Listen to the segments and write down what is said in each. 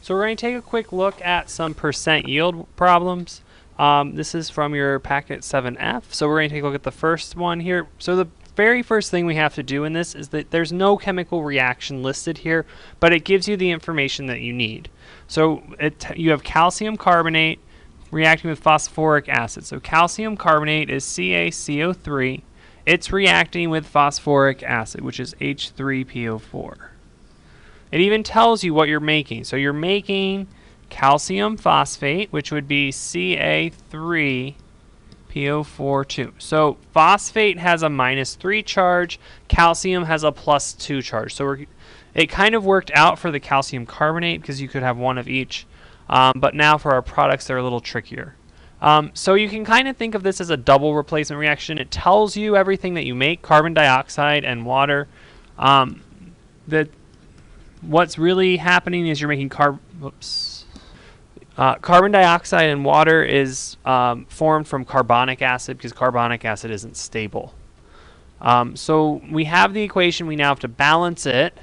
So we're going to take a quick look at some percent yield problems. This is from your packet 7F. So we're going to take a look at the first one here. So the very first thing we have to do in this is that there's no chemical reaction listed here, but it gives you the information that you need. So you have calcium carbonate reacting with phosphoric acid. So calcium carbonate is CaCO3. It's reacting with phosphoric acid, which is H3PO4. It even tells you what you're making. So you're making calcium phosphate, which would be Ca3PO42. So phosphate has a -3 charge, calcium has a +2 charge. So it kind of worked out for the calcium carbonate because you could have one of each. But now for our products, they're a little trickier. So you can kind of think of this as a double replacement reaction. It tells you everything that you make, carbon dioxide and water. What's really happening is you're making carbon dioxide and water is formed from carbonic acid because carbonic acid isn't stable. So we have the equation. We now have to balance it.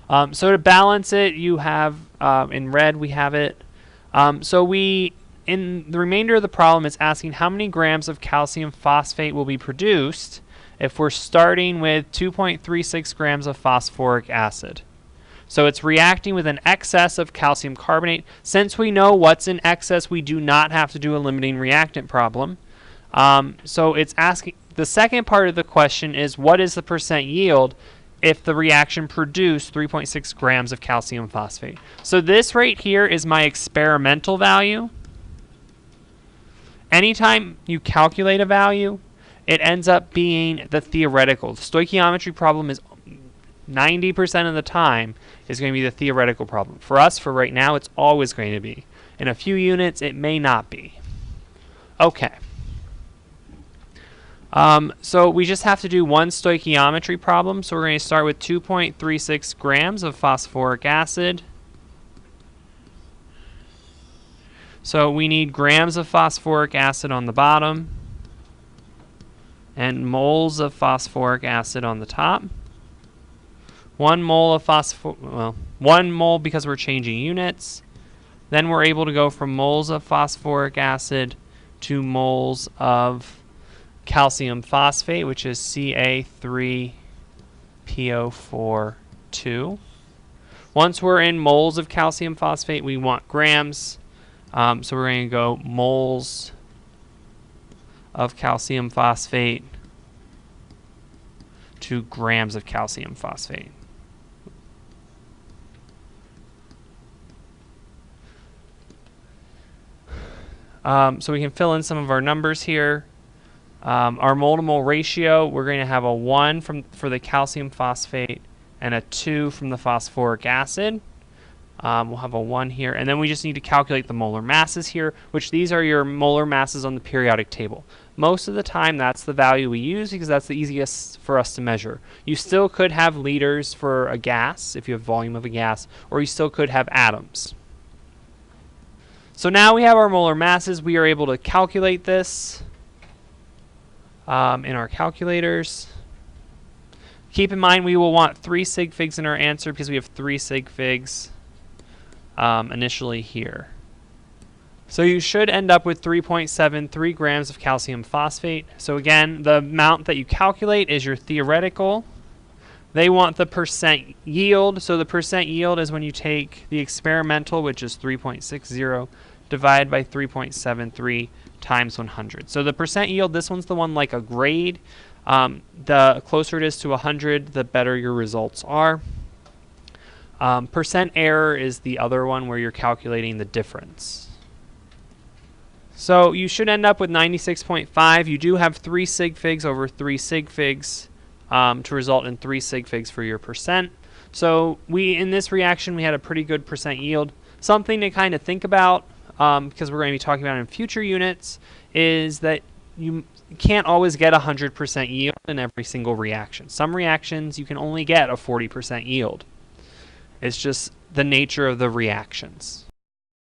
So to balance it, you have in red we have it. In the remainder of the problem, it's asking how many grams of calcium phosphate will be produced if we're starting with 2.36 grams of phosphoric acid. So it's reacting with an excess of calcium carbonate. Since we know what's in excess, we do not have to do a limiting reactant problem. So it's asking, the second part of the question is what is the percent yield if the reaction produced 3.6 grams of calcium phosphate. So this right here is my experimental value. Anytime you calculate a value, it ends up being the theoretical. The stoichiometry problem is 90% of the time is going to be the theoretical problem. For us, for right now, it's always going to be. In a few units, it may not be. Okay. So we just have to do one stoichiometry problem. So we're going to start with 2.36 grams of phosphoric acid. So we need grams of phosphoric acid on the bottom and moles of phosphoric acid on the top. 1 mole of well, 1 mole because we're changing units. Then we're able to go from moles of phosphoric acid to moles of calcium phosphate, which is Ca3PO42. Once we're in moles of calcium phosphate, we want grams. So we're going to go moles of calcium phosphate to grams of calcium phosphate. So we can fill in some of our numbers here. Our mole to mole ratio, we're going to have a 1 for the calcium phosphate and a 2 from the phosphoric acid. We'll have a 1 here, and then we just need to calculate the molar masses here, which these are your molar masses on the periodic table. Most of the time that's the value we use because that's the easiest for us to measure. You still could have liters for a gas if you have volume of a gas, or you still could have atoms. So now we have our molar masses. We are able to calculate this in our calculators. Keep in mind we will want 3 sig figs in our answer because we have 3 sig figs initially here. So you should end up with 3.73 grams of calcium phosphate. So again, the amount that you calculate is your theoretical. They want the percent yield. So the percent yield is when you take the experimental, which is 3.60, divided by 3.73 times 100. So the percent yield, this one's the one like a grade. The closer it is to 100, the better your results are. Percent error is the other one where you're calculating the difference. So you should end up with 96.5. You do have 3 sig figs over 3 sig figs to result in 3 sig figs for your percent. So in this reaction, we had a pretty good percent yield. Something to kind of think about, because we're going to be talking about in future units, is that you can't always get 100% yield in every single reaction. Some reactions you can only get a 40% yield. It's just the nature of the reactions.